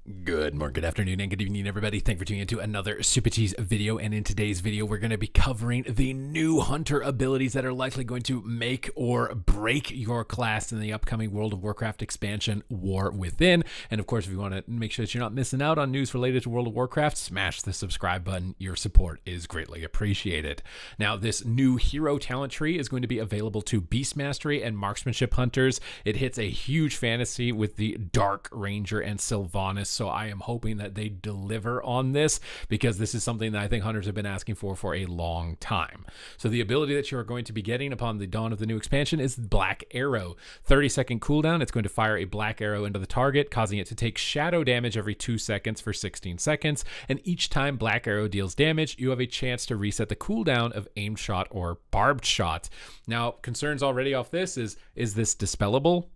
Good morning, good afternoon, and good evening, everybody. Thank you for tuning into another Supatease video. And in today's video, we're going to be covering the new hunter abilities that are likely going to make or break your class in the upcoming World of Warcraft expansion, War Within. And of course, if you want to make sure that you're not missing out on news related to World of Warcraft, smash the subscribe button. Your support is greatly appreciated. Now, this new hero talent tree is going to be available to Beast Mastery and Marksmanship hunters. It hits a huge fantasy with the Dark Ranger and Sylvanas. So I am hoping that they deliver on this, because this is something that I think hunters have been asking for a long time. So the ability that you are going to be getting upon the dawn of the new expansion is Black Arrow. 30-second cooldown. It's going to fire a black arrow into the target, causing it to take shadow damage every 2 seconds for 16 seconds. And each time Black Arrow deals damage, you have a chance to reset the cooldown of aimed shot or barbed shot. Now, concerns already off this is this dispellable?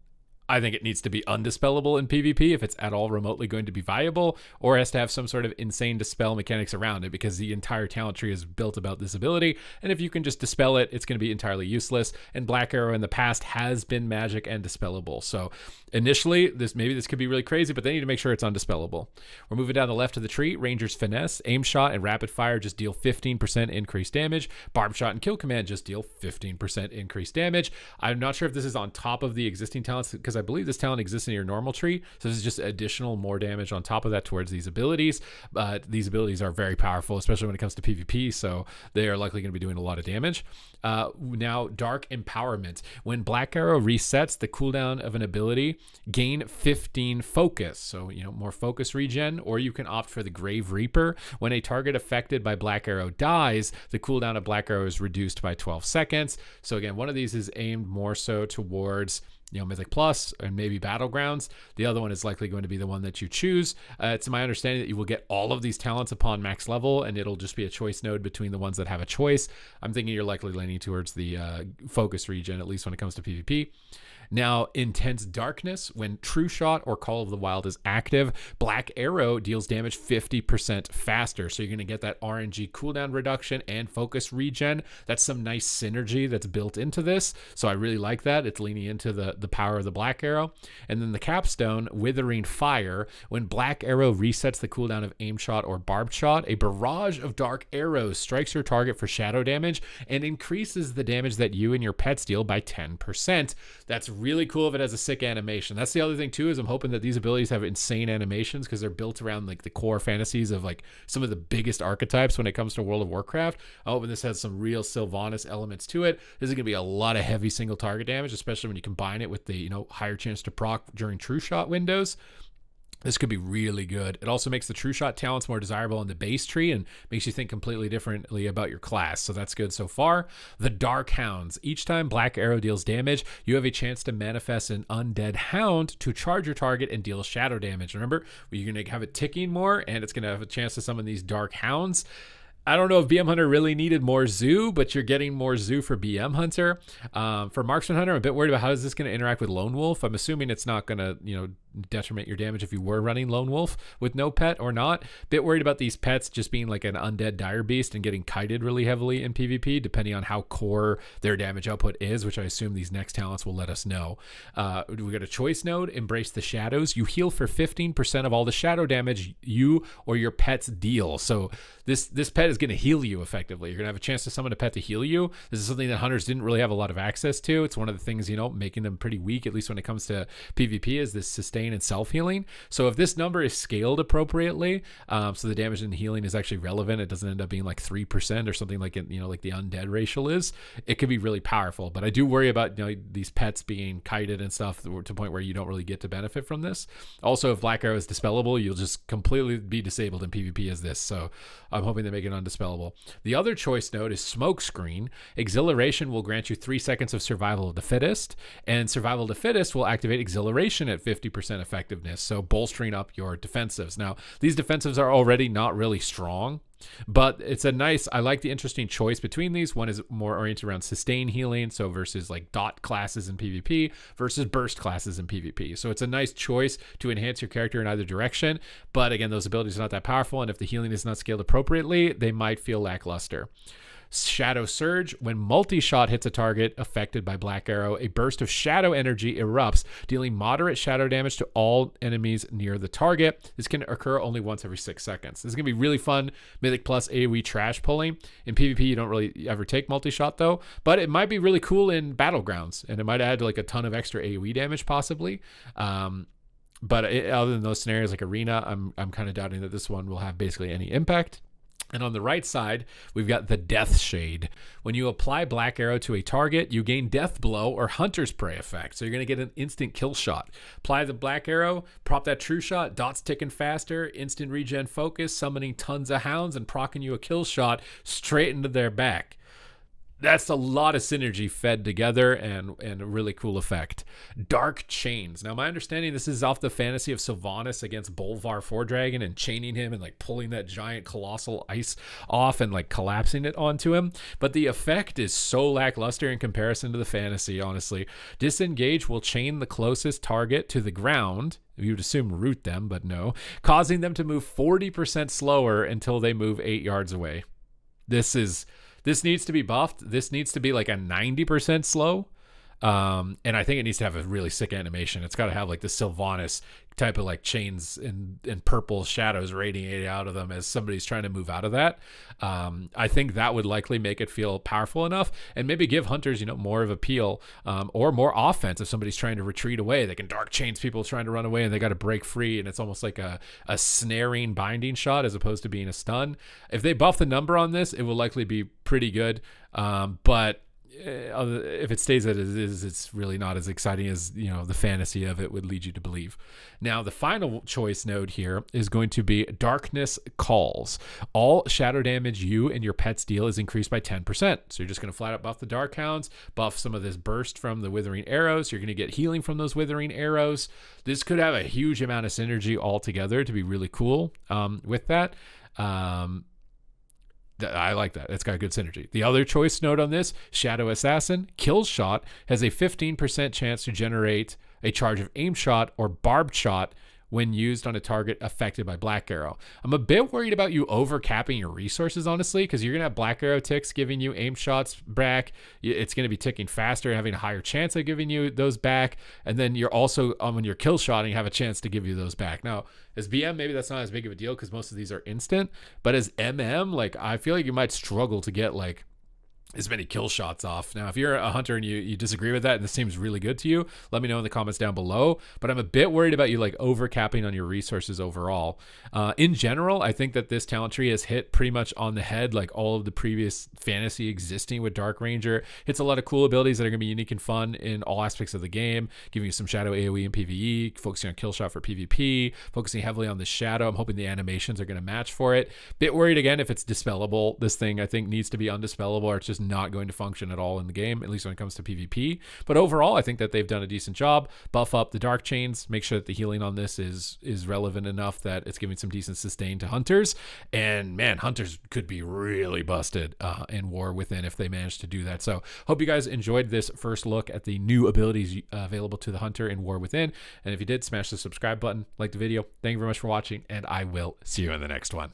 I think it needs to be undispellable in PvP if it's at all remotely going to be viable, or has to have some sort of insane dispel mechanics around it, because the entire talent tree is built about this ability. And if you can just dispel it, it's going to be entirely useless. And Black Arrow in the past has been magic and dispellable. So initially, maybe this could be really crazy, but they need to make sure it's undispellable. We're moving down the left of the tree. Ranger's Finesse, Aim Shot, and Rapid Fire just deal 15% increased damage. Barb Shot and Kill Command just deal 15% increased damage. I'm not sure if this is on top of the existing talents, because I believe this talent exists in your normal tree. So this is just additional more damage on top of that towards these abilities. But these abilities are very powerful, especially when it comes to PvP. So they are likely going to be doing a lot of damage. Now, Dark Empowerment. When Black Arrow resets, the cooldown of an ability, gain 15 focus. So, more focus regen, or you can opt for the Grave Reaper. When a target affected by Black Arrow dies, the cooldown of Black Arrow is reduced by 12 seconds. So again, one of these is aimed more so towards Mythic Plus and maybe Battlegrounds. The other one is likely going to be the one that you choose. It's my understanding that you will get all of these talents upon max level, and it'll just be a choice node between the ones that have a choice. I'm thinking you're likely leaning towards the focus regen, at least when it comes to PvP. Now, Intense Darkness. When True Shot or Call of the Wild is active, Black Arrow deals damage 50% faster. So you're going to get that RNG cooldown reduction and focus regen. That's some nice synergy that's built into this. So I really like that. It's leaning into the power of the Black Arrow. And then the capstone, Withering Fire. When Black Arrow resets the cooldown of Aim Shot or Barbed Shot, a barrage of dark arrows strikes your target for shadow damage and increases the damage that you and your pets deal by 10%. That's really cool if it has a sick animation. That's the other thing too, is I'm hoping that these abilities have insane animations, because they're built around like the core fantasies of like some of the biggest archetypes when it comes to World of Warcraft. I'm hoping this has some real Sylvanas elements to it. This is going to be a lot of heavy single target damage, especially when you combine it with the higher chance to proc during True Shot windows. This could be really good. It also makes the True Shot talents more desirable in the base tree and makes you think completely differently about your class. So that's good so far. The Dark Hounds. Each time Black Arrow deals damage, you have a chance to manifest an undead hound to charge your target and deal shadow damage. Remember, you're going to have it ticking more, and it's going to have a chance to summon these Dark Hounds. I don't know if BM Hunter really needed more Zoo, but you're getting more Zoo for BM Hunter. For Marksman Hunter, I'm a bit worried about how is this going to interact with Lone Wolf. I'm assuming it's not going to, detriment your damage if you were running Lone Wolf with no pet or not. Bit worried about these pets just being like an undead dire beast and getting kited really heavily in PvP, depending on how core their damage output is, which I assume these next talents will let us know. We got a choice node, Embrace the Shadows. You heal for 15% of all the shadow damage you or your pets deal. So this pet is going to heal you effectively. You're going to have a chance to summon a pet to heal you. This is something that hunters didn't really have a lot of access to. It's one of the things, making them pretty weak, at least when it comes to PvP, is this sustain and self-healing. So if this number is scaled appropriately, so the damage and healing is actually relevant, it doesn't end up being like 3% or something like it, like the undead racial is, it could be really powerful. But I do worry about these pets being kited and stuff to the point where you don't really get to benefit from this. Also, if Black Arrow is dispellable, you'll just completely be disabled in PvP as this. So I'm hoping they make it undispellable. The other choice node is Smoke Screen. Exhilaration will grant you 3 seconds of Survival of the Fittest, and Survival of the Fittest will activate Exhilaration at 50% effectiveness, so bolstering up your defensives. Now, these defensives are already not really strong, but it's I like the interesting choice between these. One is more oriented around sustain healing, so versus like dot classes in PvP versus burst classes in PvP. So it's a nice choice to enhance your character in either direction. But again, those abilities are not that powerful, and if the healing is not scaled appropriately, they might feel lackluster. Shadow Surge. When multi-shot hits a target affected by Black Arrow, a burst of shadow energy erupts, dealing moderate shadow damage to all enemies near the target. This can occur only once every 6 seconds. This is going to be really fun Mythic Plus AoE trash pulling. In PvP, you don't really ever take multi-shot though, but it might be really cool in Battlegrounds, and it might add like a ton of extra AoE damage possibly. But other than those scenarios like Arena, I'm kind of doubting that this one will have basically any impact. And on the right side, we've got the Death Shade. When you apply Black Arrow to a target, you gain Death Blow or Hunter's Prey effect. So you're going to get an instant kill shot. Apply the Black Arrow, prop that True Shot, dots ticking faster, instant regen focus, summoning tons of hounds, and proccing you a kill shot straight into their back. That's a lot of synergy fed together and a really cool effect. Dark Chains. Now, my understanding, this is off the fantasy of Sylvanas against Bolvar 4-Dragon and chaining him and like pulling that giant colossal ice off and like collapsing it onto him. But the effect is so lackluster in comparison to the fantasy, honestly. Disengage will chain the closest target to the ground. You would assume root them, but no. Causing them to move 40% slower until they move 8 yards away. This needs to be buffed. This needs to be like a 90% slow. And I think it needs to have a really sick animation. It's got to have like the Sylvanas type of like chains and purple shadows radiating out of them as somebody's trying to move out of that. I think that would likely make it feel powerful enough and maybe give hunters, more of appeal, or more offense. If somebody's trying to retreat away, they can dark chains people trying to run away and they got to break free. And it's almost like a snaring binding shot as opposed to being a stun. If they buff the number on this, it will likely be pretty good. But if it stays as it is, it's really not as exciting as the fantasy of it would lead you to believe. Now, the final choice node here is going to be Darkness Calls. All shadow damage you and your pets deal is increased by 10%. So you're just going to flat out buff the Dark Hounds, buff some of this burst from the Withering Arrows. You're going to get healing from those Withering Arrows. This could have a huge amount of synergy altogether to be really cool with that. I like that. It's got good synergy. The other choice node on this, Shadow Assassin, Kill Shot, has a 15% chance to generate a charge of aim shot or barbed shot when used on a target affected by Black Arrow. I'm a bit worried about you overcapping your resources, honestly, because you're going to have Black Arrow ticks giving you aim shots back. It's going to be ticking faster, having a higher chance of giving you those back. And then you're also, when you're kill shotting, you have a chance to give you those back. Now, as BM, maybe that's not as big of a deal because most of these are instant. But as MM, I feel like you might struggle to get, as many kill shots off. Now, if you're a hunter and you disagree with that and this seems really good to you, let me know in the comments down below. But I'm a bit worried about you overcapping on your resources overall. In general, I think that this talent tree has hit pretty much on the head like all of the previous fantasy existing with Dark Ranger. Hits a lot of cool abilities that are going to be unique and fun in all aspects of the game, giving you some shadow AoE and PvE, focusing on kill shot for PvP, focusing heavily on the shadow. I'm hoping the animations are going to match for it. Bit worried again if it's dispellable. This thing I think needs to be undispellable or it's just not going to function at all in the game, at least when it comes to PvP. But overall, I think that they've done a decent job. Buff up the Dark Chains, make sure that the healing on this is relevant enough that it's giving some decent sustain to hunters. And man, hunters could be really busted in War Within if they manage to do that. So hope you guys enjoyed this first look at the new abilities available to the hunter in War Within. And if you did, smash the subscribe button, like the video. Thank you very much for watching, and I will see you in the next one.